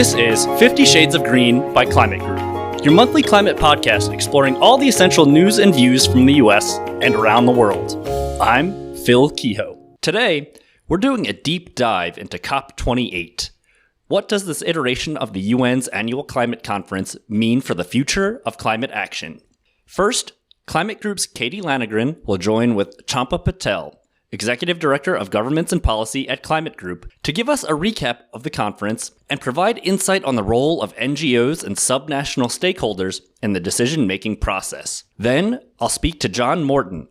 This is 50 Shades of Green by Climate Group, your monthly climate podcast exploring all the essential news and views from the US and around the world. I'm Phil Kehoe. Today, we're doing a deep dive into COP28. What does this iteration of the UN's annual climate conference mean for the future of climate action? First, Climate Group's Katie Lanegren will join with Champa Patel, Executive Director of Governments and Policy at Climate Group, to give us a recap of the conference and provide insight on the role of NGOs and subnational stakeholders in the decision-making process. Then, I'll speak to John Morton,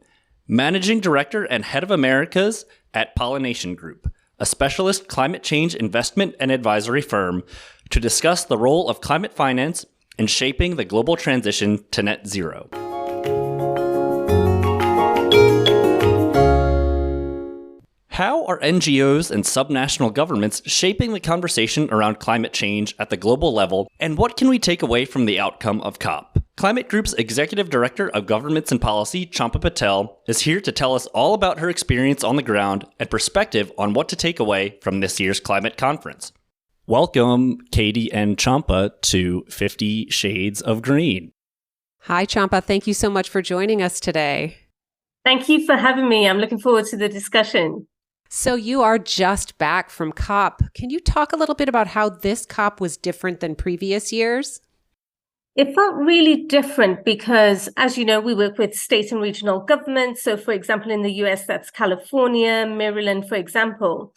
Managing Director and Head of Americas at Pollination Group, a specialist climate change investment and advisory firm, to discuss the role of climate finance in shaping the global transition to net zero. How are NGOs and subnational governments shaping the conversation around climate change at the global level, and what can we take away from the outcome of COP? Climate Group's Executive Director of Governments and Policy, Champa Patel, is here to tell us all about her experience on the ground and perspective on what to take away from this year's climate conference. Welcome, Katie and Champa, to 50 Shades of Green. Hi, Champa. Thank you so much for joining us today. Thank you for having me. I'm looking forward to the discussion. So you are just back from COP. Can you talk a little bit about how this COP was different than previous years? It felt really different because, as you know, we work with state and regional governments. So, for example, in the US, that's California, Maryland, for example.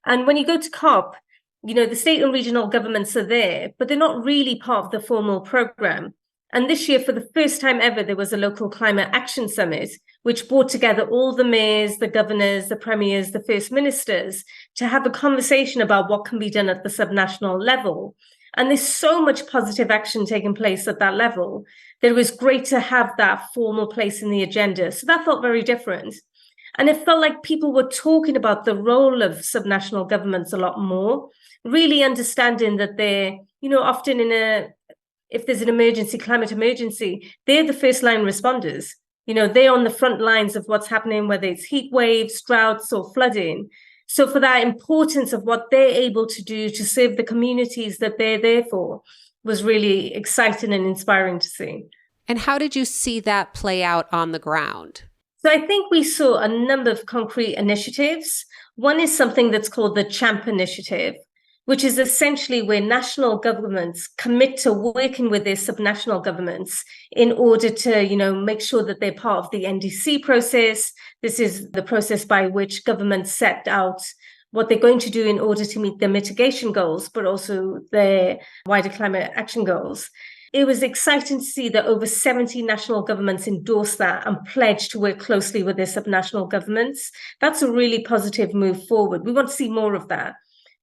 And when you go to COP, you know, the state and regional governments are there, but they're not really part of the formal program. And this year, for the first time ever, there was a local climate action summit, which brought together all the mayors, the governors, the premiers, the first ministers to have a conversation about what can be done at the subnational level. And there's so much positive action taking place at that level that it was great to have that formal place in the agenda. So that felt very different. And it felt like people were talking about the role of subnational governments a lot more, really understanding that they're, you know, often if there's an emergency, climate emergency, they're the first line responders. You know, they're on the front lines of what's happening, whether it's heat waves, droughts, or flooding. So for that importance of what they're able to do to serve the communities that they're there for was really exciting and inspiring to see. And how did you see that play out on the ground? So I think we saw a number of concrete initiatives. One is something that's called the Champa Initiative, which is essentially where national governments commit to working with their subnational governments in order to, you know, make sure that they're part of the NDC process. This is the process by which governments set out what they're going to do in order to meet their mitigation goals, but also their wider climate action goals. It was exciting to see that over 70 national governments endorsed that and pledged to work closely with their subnational governments. That's a really positive move forward. We want to see more of that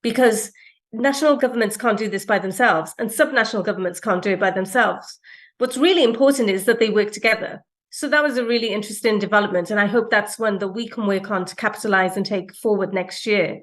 because national governments can't do this by themselves and subnational governments can't do it by themselves. What's really important is that they work together. So that was a really interesting development. And I hope that's one that we can work on to capitalize and take forward next year.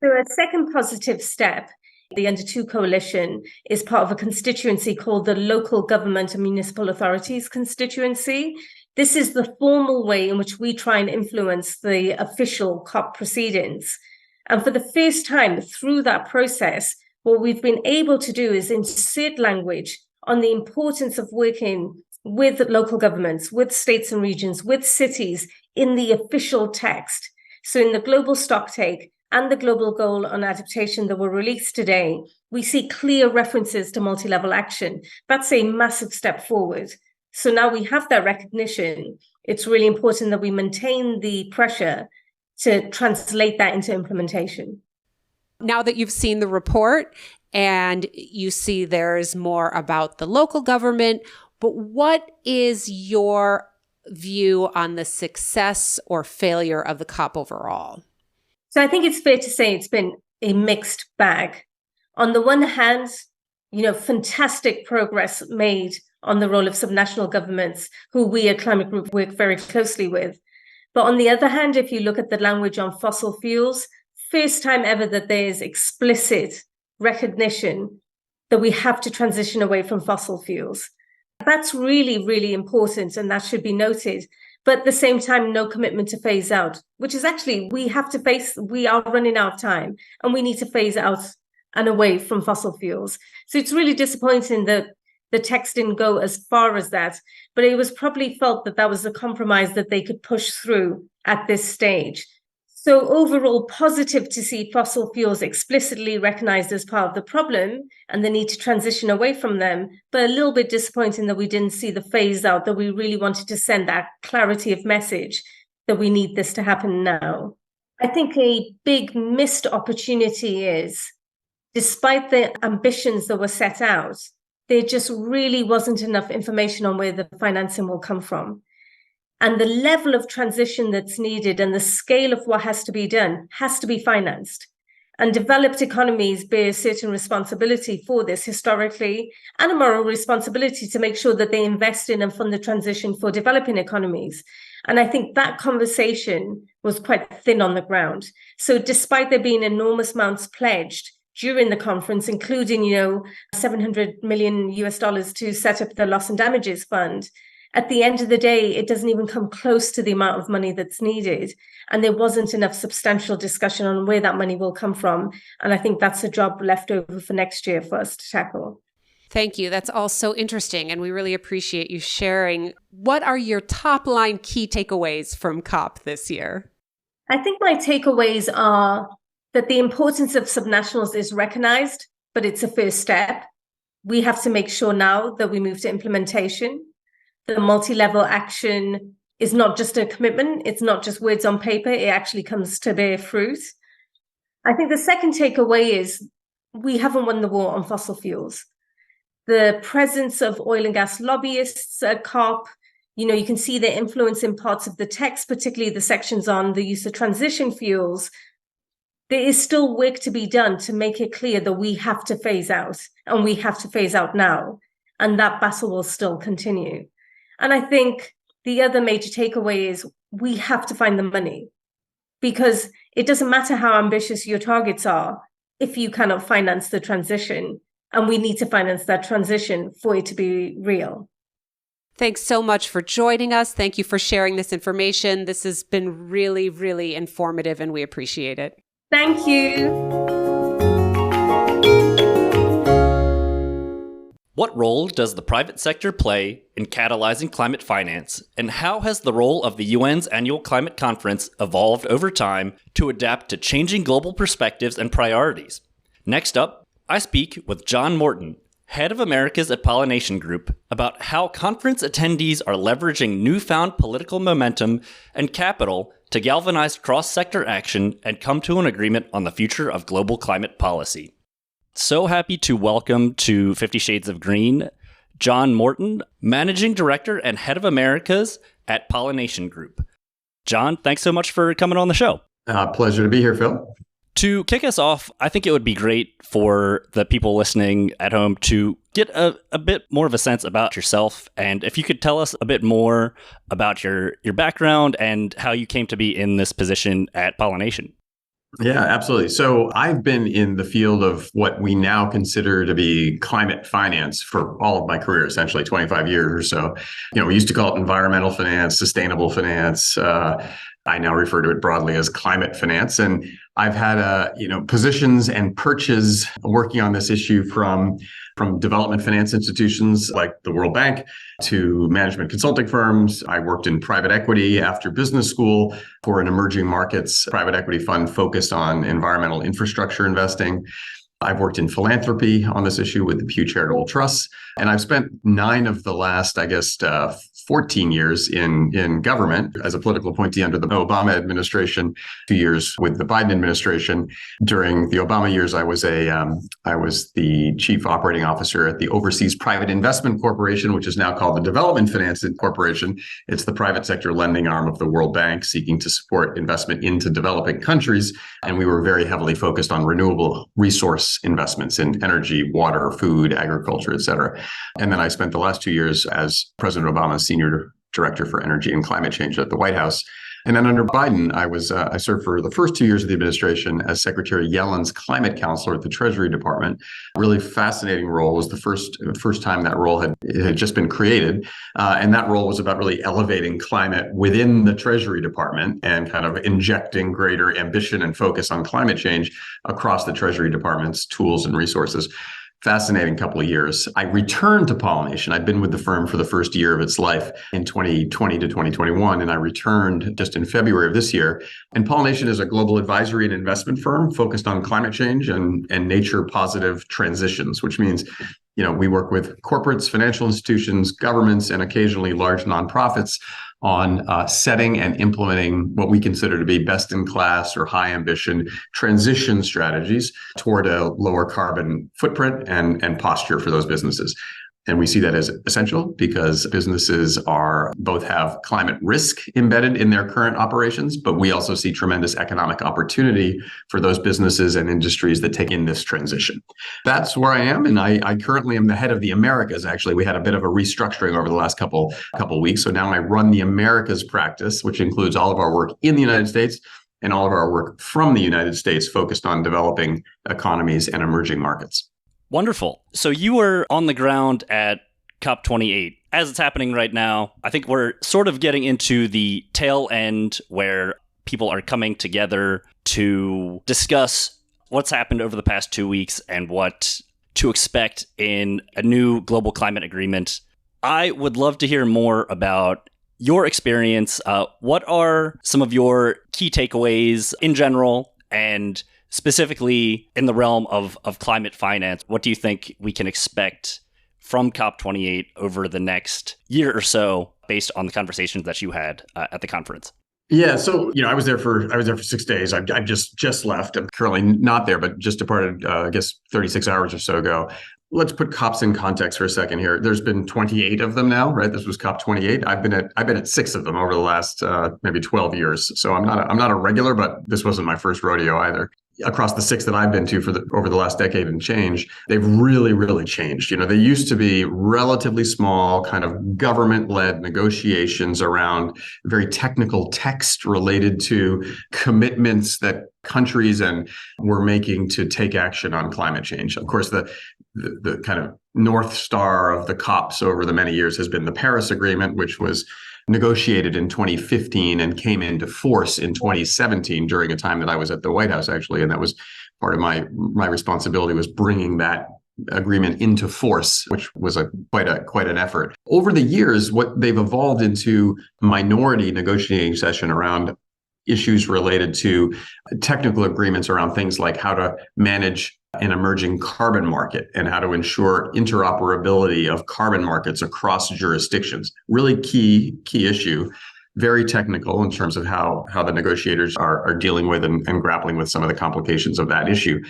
So a second positive step, the Under 2 Coalition is part of a constituency called the Local Government and Municipal Authorities Constituency. This is the formal way in which we try and influence the official COP proceedings. And for the first time through that process, what we've been able to do is insert language on the importance of working with local governments, with states and regions, with cities in the official text. So in the global stocktake and the global goal on adaptation that were released today, we see clear references to multi-level action. That's a massive step forward. So now we have that recognition. It's really important that we maintain the pressure to translate that into implementation. Now that you've seen the report and you see there's more about the local government, but what is your view on the success or failure of the COP overall? So I think it's fair to say it's been a mixed bag. On the one hand, you know, fantastic progress made on the role of subnational governments, who we at Climate Group work very closely with. But on the other hand, if you look at the language on fossil fuels, first time ever that there's explicit recognition that we have to transition away from fossil fuels. That's really, really important, and that should be noted. But at the same time, no commitment to phase out, which is actually, we are running out of time, and we need to phase out and away from fossil fuels. So it's really disappointing that the text didn't go as far as that, but it was probably felt that that was a compromise that they could push through at this stage. So overall, positive to see fossil fuels explicitly recognized as part of the problem and the need to transition away from them, but a little bit disappointing that we didn't see the phase out, that we really wanted to send that clarity of message that we need this to happen now. I think a big missed opportunity is, despite the ambitions that were set out, there just really wasn't enough information on where the financing will come from. And the level of transition that's needed and the scale of what has to be done has to be financed. And developed economies bear a certain responsibility for this historically, and a moral responsibility to make sure that they invest in and fund the transition for developing economies. And I think that conversation was quite thin on the ground. So despite there being enormous amounts pledged during the conference, including, $700 million to set up the loss and damages fund, at the end of the day, it doesn't even come close to the amount of money that's needed. And there wasn't enough substantial discussion on where that money will come from. And I think that's a job left over for next year for us to tackle. Thank you. That's all so interesting. And we really appreciate you sharing. What are your top line key takeaways from COP this year? I think my takeaways are that the importance of subnationals is recognized, but it's a first step. We have to make sure now that we move to implementation. The multi-level action is not just a commitment. It's not just words on paper. It actually comes to bear fruit. I think the second takeaway is we haven't won the war on fossil fuels. The presence of oil and gas lobbyists at COP, you can see their influence in parts of the text, particularly the sections on the use of transition fuels. There is still work to be done to make it clear that we have to phase out, and we have to phase out now. And that battle will still continue. And I think the other major takeaway is we have to find the money, because it doesn't matter how ambitious your targets are if you cannot finance the transition. And we need to finance that transition for it to be real. Thanks so much for joining us. Thank you for sharing this information. This has been really, really informative, and we appreciate it. Thank you. What role does the private sector play in catalyzing climate finance, and how has the role of the UN's annual climate conference evolved over time to adapt to changing global perspectives and priorities? Next up, I speak with John Morton, head of Americas at Pollination Group, about how conference attendees are leveraging newfound political momentum and capital to galvanize cross-sector action and come to an agreement on the future of global climate policy. So happy to welcome to 50 Shades of Green, John Morton, Managing Director and Head of Americas at Pollination Group. John, thanks so much for coming on the show. Pleasure to be here, Phil. To kick us off, I think it would be great for the people listening at home to get a bit more of a sense about yourself. And if you could tell us a bit more about your background and how you came to be in this position at Pollination. Yeah, absolutely. So I've been in the field of what we now consider to be climate finance for all of my career, essentially 25 years or so. We used to call it environmental finance, sustainable finance. I now refer to it broadly as climate finance. And I've had positions and perches working on this issue from development finance institutions like the World Bank to management consulting firms. I worked in private equity after business school for an emerging markets private equity fund focused on environmental infrastructure investing. I've worked in philanthropy on this issue with the Pew Charitable Trusts, and I've spent 9 of the last, 14 years in government as a political appointee under the Obama administration, 2 years with the Biden administration. During the Obama years, I was the chief operating officer at the Overseas Private Investment Corporation, which is now called the Development Finance Corporation. It's the private sector lending arm of the World Bank, seeking to support investment into developing countries. And we were very heavily focused on renewable resource investments in energy, water, food, agriculture, et cetera. And then I spent the last 2 years as President Obama's Senior Director for Energy and Climate Change at the White House. And then under Biden, I served for the first 2 years of the administration as Secretary Yellen's climate counselor at the Treasury Department. A really fascinating role. It was the first time that role had just been created. And that role was about really elevating climate within the Treasury Department and kind of injecting greater ambition and focus on climate change across the Treasury Department's tools and resources. Fascinating couple of years. I returned to Pollination. I'd been with the firm for the first year of its life in 2020 to 2021, and I returned just in February of this year. And Pollination is a global advisory and investment firm focused on climate change and nature positive transitions, which means we work with corporates, financial institutions, governments, and occasionally large nonprofits on setting and implementing what we consider to be best in class or high ambition transition strategies toward a lower carbon footprint and posture for those businesses. And we see that as essential because businesses both have climate risk embedded in their current operations, but we also see tremendous economic opportunity for those businesses and industries that take in this transition. That's where I am. And I currently am the head of the Americas. Actually, we had a bit of a restructuring over the last couple weeks. So now I run the Americas practice, which includes all of our work in the United States and all of our work from the United States focused on developing economies and emerging markets. Wonderful. So you were on the ground at COP28. As it's happening right now, I think we're sort of getting into the tail end where people are coming together to discuss what's happened over the past 2 weeks and what to expect in a new global climate agreement. I would love to hear more about your experience. What are some of your key takeaways in general, and specifically in the realm of climate finance? What do you think we can expect from COP28 over the next year or so based on the conversations that you had at the conference? Yeah, so I was there for 6 days. I've just left. I'm currently not there, but just departed, 36 hours or so ago. Let's put COPs in context for a second here. There's been 28 of them now, right? This was COP28. I've been at 6 of them over the last maybe 12 years. So I'm not a regular, but this wasn't my first rodeo either. Across the 6 that I've been to over the last decade and change, they've really, really changed. They used to be relatively small, kind of government-led negotiations around very technical text related to commitments that countries were making to take action on climate change. Of course, the kind of North Star of the COPs over the many years has been the Paris Agreement, which was negotiated in 2015 and came into force in 2017 during a time that I was at the White House, actually. And that was part of my responsibility, was bringing that agreement into force, which was quite an effort. Over the years, what they've evolved into minority negotiating session around issues related to technical agreements around things like how to manage an emerging carbon market and how to ensure interoperability of carbon markets across jurisdictions. Really key issue, very technical in terms of how the negotiators are dealing with and grappling with some of the complications of that issue.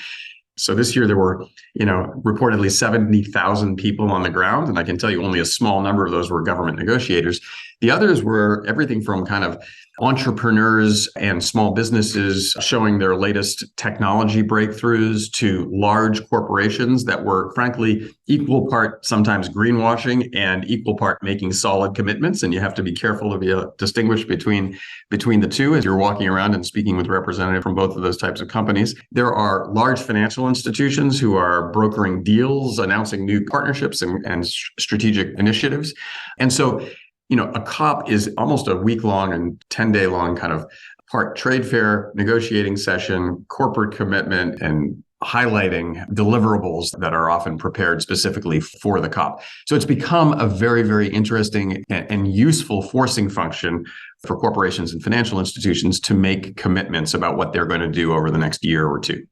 So this year there were, reportedly 70,000 people on the ground, and I can tell you only a small number of those were government negotiators. The others were everything from kind of entrepreneurs and small businesses showing their latest technology breakthroughs to large corporations that were, frankly, equal part sometimes greenwashing and equal part making solid commitments. And you have to be careful to be able to distinguish between the two as you're walking around and speaking with representatives from both of those types of companies. There are large financial institutions who are brokering deals, announcing new partnerships and strategic initiatives. And so a COP is almost a week-long and 10-day-long kind of part trade fair, negotiating session, corporate commitment, and highlighting deliverables that are often prepared specifically for the COP. So it's become a very, very interesting and useful forcing function for corporations and financial institutions to make commitments about what they're going to do over the next year or two.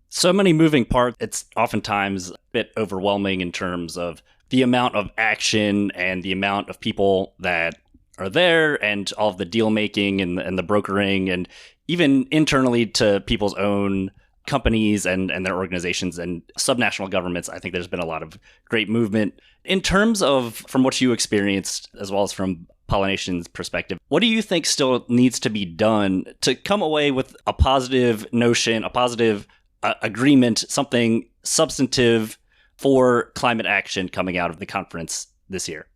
So many moving parts. It's oftentimes a bit overwhelming in terms of the amount of action and the amount of people that are there and all of the deal making and the brokering, and even internally to people's own companies and their organizations and subnational governments. I think there's been a lot of great movement. In terms of from what you experienced, as well as from Pollination's perspective, what do you think still needs to be done to come away with a positive notion, a positive agreement, something substantive for climate action coming out of the conference this year?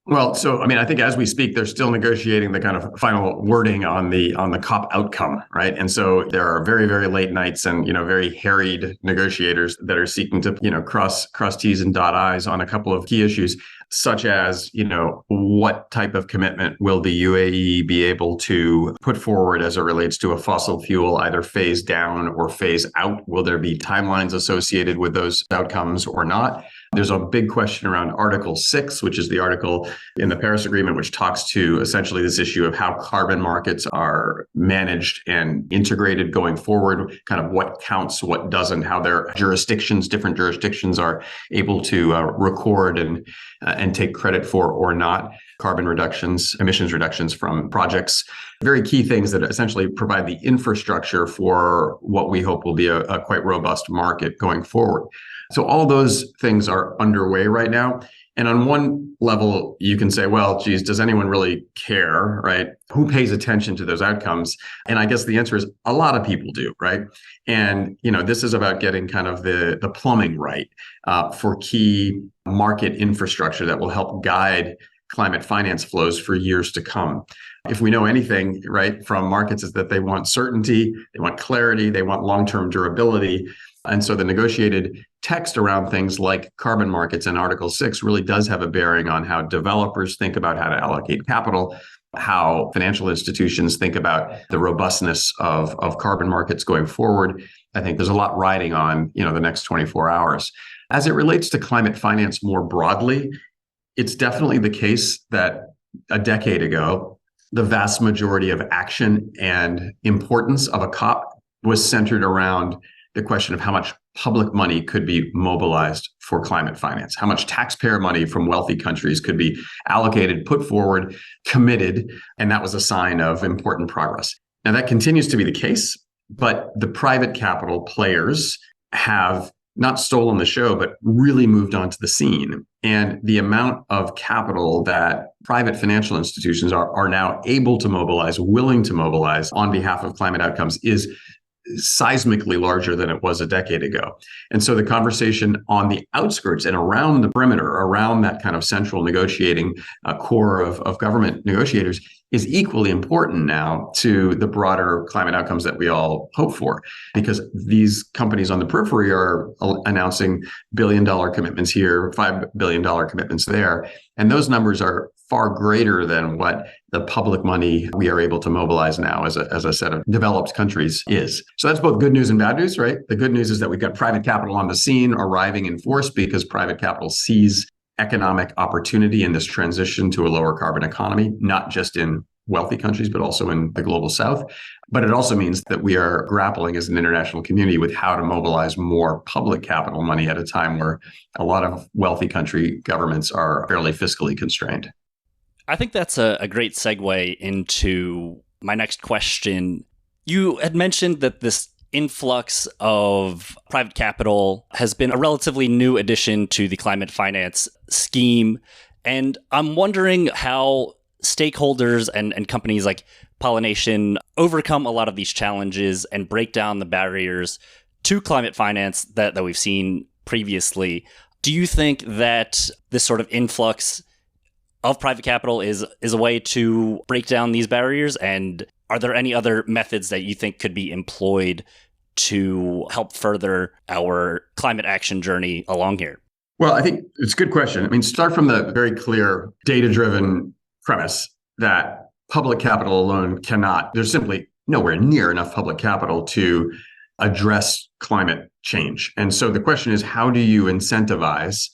Well, so I mean, I think as we speak, they're still negotiating the kind of final wording on the COP outcome, right? And so there are very, very late nights and very harried negotiators that are seeking to cross T's and dot I's on a couple of key issues, such as what type of commitment will the UAE be able to put forward as it relates to a fossil fuel, either phase down or phase out? Will there be timelines associated with those outcomes or not? There's a big question around Article 6, which is the article in the Paris Agreement, which talks to essentially this issue of how carbon markets are managed and integrated going forward, kind of what counts, what doesn't, how their different jurisdictions are able to record and take credit for or not carbon reductions, emissions reductions from projects. Very key things that essentially provide the infrastructure for what we hope will be a quite robust market going forward. So all those things are underway right now. And on one level, you can say, well, geez, does anyone really care, right? Who pays attention to those outcomes? And I guess the answer is a lot of people do, right? And, this is about getting kind of the plumbing right for key market infrastructure that will help guide climate finance flows for years to come. If we know anything, right, from markets is that they want certainty, they want clarity, they want long-term durability. And so the negotiated text around things like carbon markets and Article 6 really does have a bearing on how developers think about how to allocate capital, how financial institutions think about the robustness of carbon markets going forward. I think there's a lot riding on, the next 24 hours. As it relates to climate finance more broadly, it's definitely the case that a decade ago, the vast majority of action and importance of a COP was centered around the question of how much public money could be mobilized for climate finance, how much taxpayer money from wealthy countries could be allocated, put forward, committed, and that was a sign of important progress. Now, that continues to be the case, but the private capital players have not stolen the show, but really moved onto the scene. And the amount of capital that private financial institutions are now able to mobilize, willing to mobilize on behalf of climate outcomes is seismically larger than it was a decade ago. And so the conversation on the outskirts and around the perimeter, around that kind of central negotiating core of government negotiators is equally important now to the broader climate outcomes that we all hope for, because these companies on the periphery are announcing billion-dollar commitments here, $5 billion commitments there. And those numbers are far greater than what the public money we are able to mobilize now as a set of developed countries is. So that's both good news and bad news, right? The good news is that we've got private capital on the scene arriving in force because private capital sees economic opportunity in this transition to a lower carbon economy, not just in wealthy countries, but also in the global south. But it also means that we are grappling as an international community with how to mobilize more public capital money at a time where a lot of wealthy country governments are fairly fiscally constrained. I think that's a great segue into my next question. You had mentioned that this influx of private capital has been a relatively new addition to the climate finance scheme. And I'm wondering how stakeholders and companies like Pollination overcome a lot of these challenges and break down the barriers to climate finance that we've seen previously. Do you think that this sort of influx of private capital is a way to break down these barriers? And are there any other methods that you think could be employed to help further our climate action journey along here? Well, I think it's a good question. I mean, start from the very clear data-driven premise that public capital alone there's simply nowhere near enough public capital to address climate change. And so the question is, how do you incentivize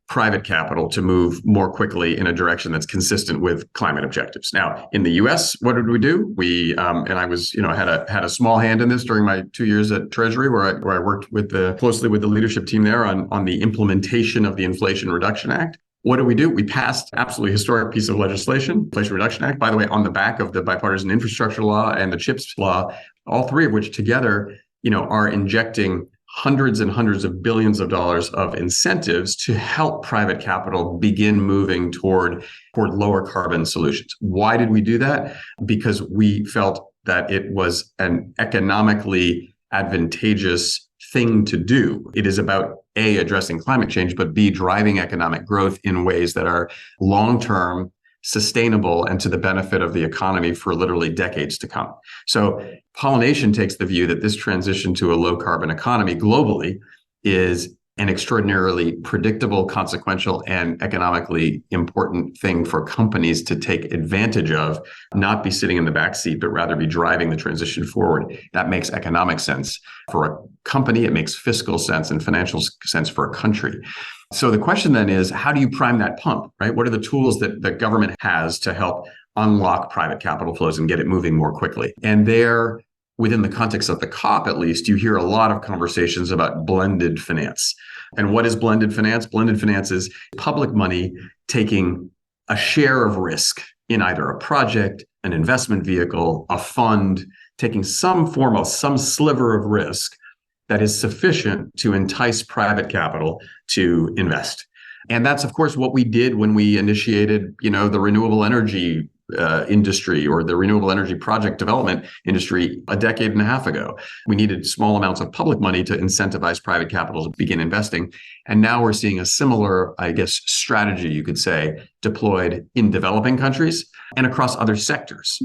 private capital to move more quickly in a direction that's consistent with climate objectives? Now, in the U.S., what did we do? We and I was, had a small hand in this during my 2 years at Treasury, where I worked closely with the leadership team there on the implementation of the Inflation Reduction Act. What did we do? We passed absolutely historic piece of legislation, Inflation Reduction Act, by the way, on the back of the Bipartisan Infrastructure Law and the CHIPS Law, all three of which together, are injecting hundreds and hundreds of billions of dollars of incentives to help private capital begin moving toward lower carbon solutions. Why did we do that? Because we felt that it was an economically advantageous thing to do. It is about A, addressing climate change, but B, driving economic growth in ways that are long-term, sustainable, and to the benefit of the economy for literally decades to come. So Pollination takes the view that this transition to a low carbon economy globally is an extraordinarily predictable, consequential, and economically important thing for companies to take advantage of, not be sitting in the backseat, but rather be driving the transition forward. That makes economic sense for a company. It makes fiscal sense and financial sense for a country. So the question then is, how do you prime that pump, right? What are the tools that the government has to help unlock private capital flows and get it moving more quickly? And there, within the context of the COP, at least, you hear a lot of conversations about blended finance. And what is blended finance? Blended finance is public money taking a share of risk in either a project, an investment vehicle, a fund, taking some form of some sliver of risk that is sufficient to entice private capital to invest. And that's, of course, what we did when we initiated, the renewable energy industry or the renewable energy project development industry a decade and a half ago. We needed small amounts of public money to incentivize private capital to begin investing. And now we're seeing a similar, strategy, you could say, deployed in developing countries and across other sectors,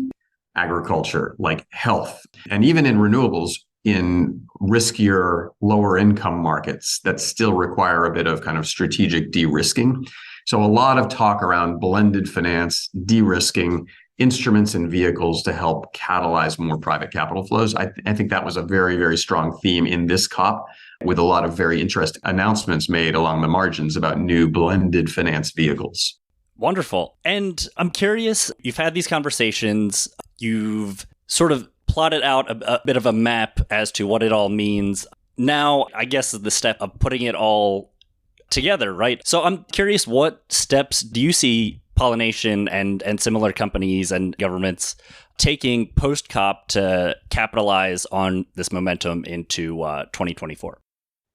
agriculture, like health, and even in renewables, in riskier, lower income markets that still require a bit of kind of strategic de-risking. So a lot of talk around blended finance, de-risking, instruments and vehicles to help catalyze more private capital flows. I think that was a very, very strong theme in this COP, with a lot of very interesting announcements made along the margins about new blended finance vehicles. Wonderful. And I'm curious, you've had these conversations, you've sort of plotted out a bit of a map as to what it all means. Now, I guess the step of putting it all together, right? So I'm curious, what steps do you see Pollination and similar companies and governments taking post-COP to capitalize on this momentum into 2024?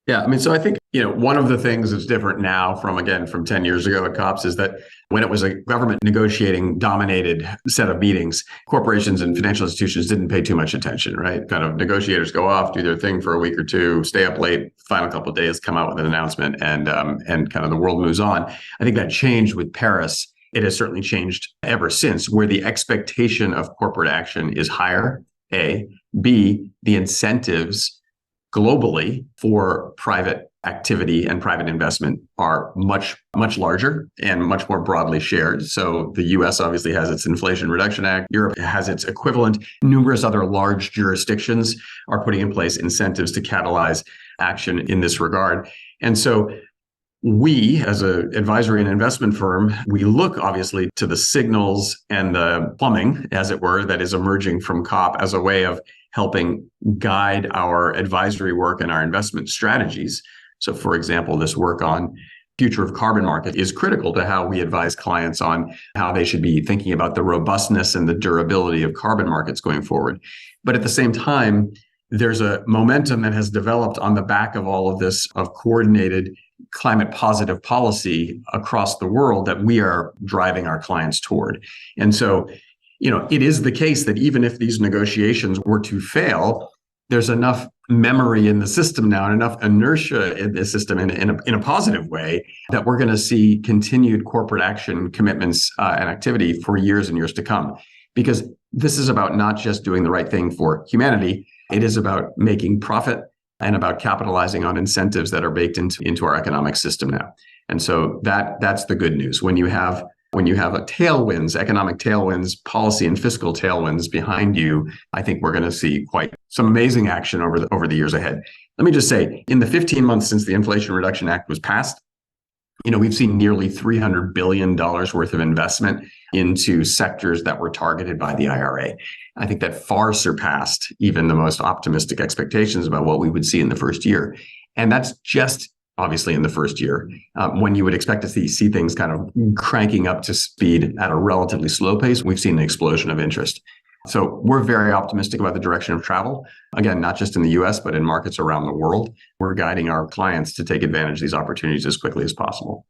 Yeah, so I think, one of the things that's different now from 10 years ago at COPs is that when it was a government negotiating dominated set of meetings, corporations and financial institutions didn't pay too much attention, right? Kind of negotiators go off, do their thing for a week or two, stay up late, final couple of days, come out with an announcement, and kind of the world moves on. I think that changed with Paris. It has certainly changed ever since, where the expectation of corporate action is higher, A. B, the incentives globally for private activity and private investment are much, much larger and much more broadly shared. So the US obviously has its Inflation Reduction Act. Europe has its equivalent. Numerous other large jurisdictions are putting in place incentives to catalyze action in this regard. And so we, as an advisory and investment firm, we look obviously to the signals and the plumbing, as it were, that is emerging from COP as a way of helping guide our advisory work and our investment strategies. So, for example, this work on future of carbon market is critical to how we advise clients on how they should be thinking about the robustness and the durability of carbon markets going forward. But at the same time, there's a momentum that has developed on the back of all of this, of coordinated climate positive policy across the world that we are driving our clients toward. And so, it is the case that even if these negotiations were to fail, there's enough memory in the system now and enough inertia in the system in a positive way that we're going to see continued corporate action commitments and activity for years and years to come. Because this is about not just doing the right thing for humanity, it is about making profit and about capitalizing on incentives that are baked into our economic system now. And so that's the good news. When you have a tailwinds, economic tailwinds, policy and fiscal tailwinds behind you, I think we're going to see quite some amazing action over the years ahead. Let me just say, in the 15 months since the Inflation Reduction Act was passed, we've seen nearly $300 billion worth of investment into sectors that were targeted by the IRA. I think that far surpassed even the most optimistic expectations about what we would see in the first year. And that's just obviously in the first year, when you would expect to see things kind of cranking up to speed at a relatively slow pace. We've seen an explosion of interest. So we're very optimistic about the direction of travel. Again, not just in the US, but in markets around the world. We're guiding our clients to take advantage of these opportunities as quickly as possible.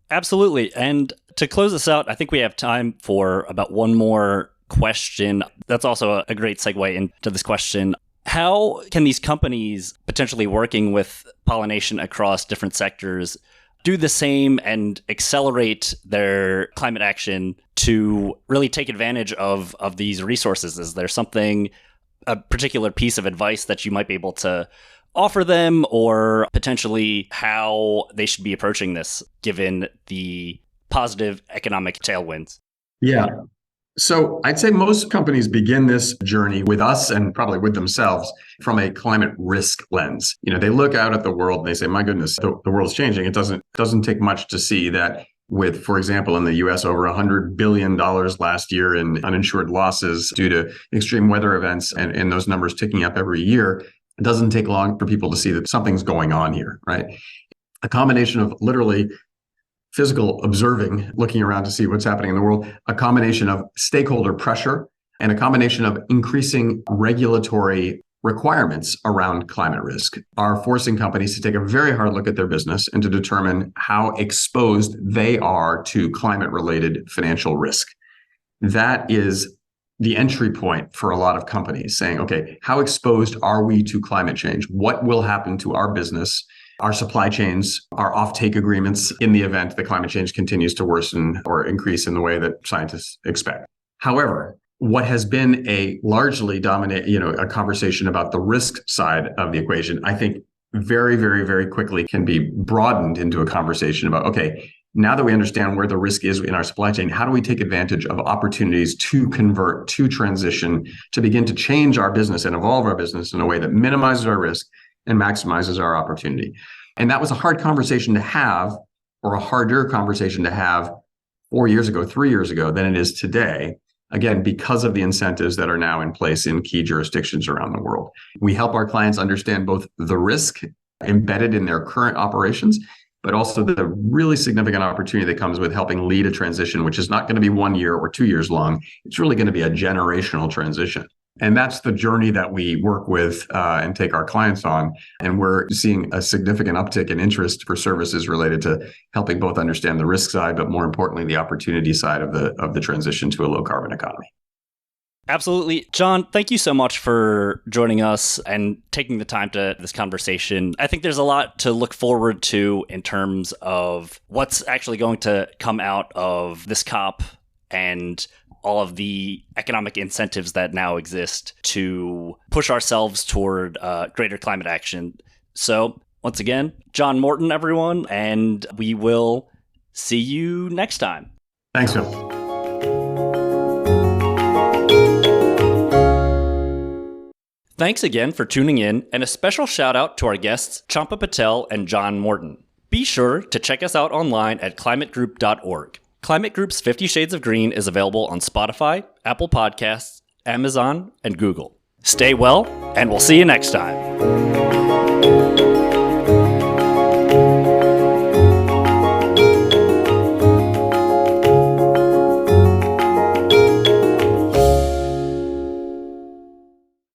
Absolutely. And to close this out, I think we have time for about one more question. That's also a great segue into this question. How can these companies potentially working with pollination across different sectors do the same and accelerate their climate action to really take advantage of these resources? Is there a particular piece of advice that you might be able to offer them, or potentially how they should be approaching this given the positive economic tailwinds? Yeah. So I'd say most companies begin this journey with us and probably with themselves from a climate risk lens. They look out at the world and they say, my goodness, the world's changing. It doesn't take much to see that with, for example, in the US, over $100 billion last year in uninsured losses due to extreme weather events, and those numbers ticking up every year. It doesn't take long for people to see that something's going on here, right? A combination of literally physical observing, looking around to see what's happening in the world, a combination of stakeholder pressure, and a combination of increasing regulatory requirements around climate risk are forcing companies to take a very hard look at their business and to determine how exposed they are to climate-related financial risk. That is the entry point for a lot of companies, saying, okay, how exposed are we to climate change? What will happen to our business, our supply chains, our offtake agreements in the event that climate change continues to worsen or increase in the way that scientists expect? However, what has been a largely a conversation about the risk side of the equation, I think very, very, very quickly can be broadened into a conversation about, okay, now that we understand where the risk is in our supply chain, how do we take advantage of opportunities to convert, to transition, to begin to change our business and evolve our business in a way that minimizes our risk and maximizes our opportunity? And that was a hard conversation to have, or a harder conversation to have 4 years ago, 3 years ago than it is today. Again, because of the incentives that are now in place in key jurisdictions around the world. We help our clients understand both the risk embedded in their current operations, but also the really significant opportunity that comes with helping lead a transition, which is not going to be 1 year or 2 years long. It's really going to be a generational transition. And that's the journey that we work with and take our clients on. And we're seeing a significant uptick in interest for services related to helping both understand the risk side, but more importantly, the opportunity side of the transition to a low carbon economy. Absolutely. John, thank you so much for joining us and taking the time to this conversation. I think there's a lot to look forward to in terms of what's actually going to come out of this COP and all of the economic incentives that now exist to push ourselves toward greater climate action. So once again, John Morton, everyone, and we will see you next time. Thanks, Phil. Thanks again for tuning in, and a special shout out to our guests, Champa Patel and John Morton. Be sure to check us out online at climategroup.org. Climate Group's 50 Shades of Green is available on Spotify, Apple Podcasts, Amazon, and Google. Stay well, and we'll see you next time.